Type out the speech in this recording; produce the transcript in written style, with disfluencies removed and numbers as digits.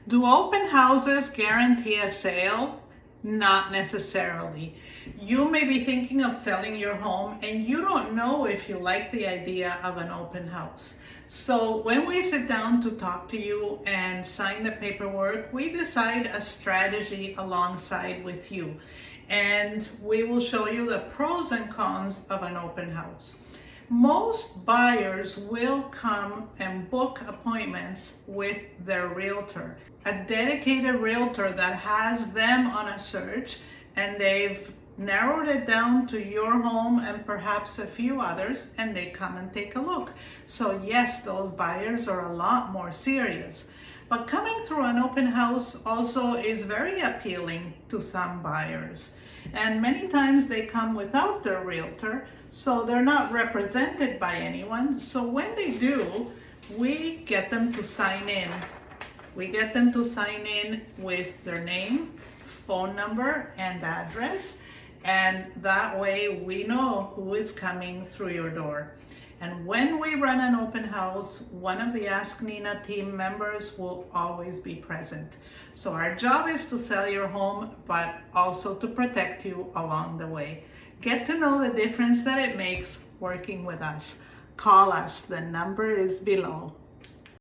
Do open houses guarantee a sale? Not necessarily. You may be thinking of selling your home and you don't know if you like the idea of an open house. So when we sit down to talk to you and sign the paperwork, we decide a strategy alongside with you. And we will show you the pros and cons of an open house. Most buyers will come and book appointments with their realtor, a dedicated realtor that has them on a search, and they've narrowed it down to your home and perhaps a few others, and they come and take a look. So yes, those buyers are a lot more serious. But coming through an open house also is very appealing to some buyers. And many times they come without their realtor, so they're not represented by anyone. So when they do, we get them to sign in. We get them to sign in with their name, phone number, and address. And that way we know who is coming through your door. And when we run an open house, one of the askNina team members will always be present. So our job is to sell your home, but also to protect you along the way. Get to know the difference that it makes working with us. Call us. The number is below.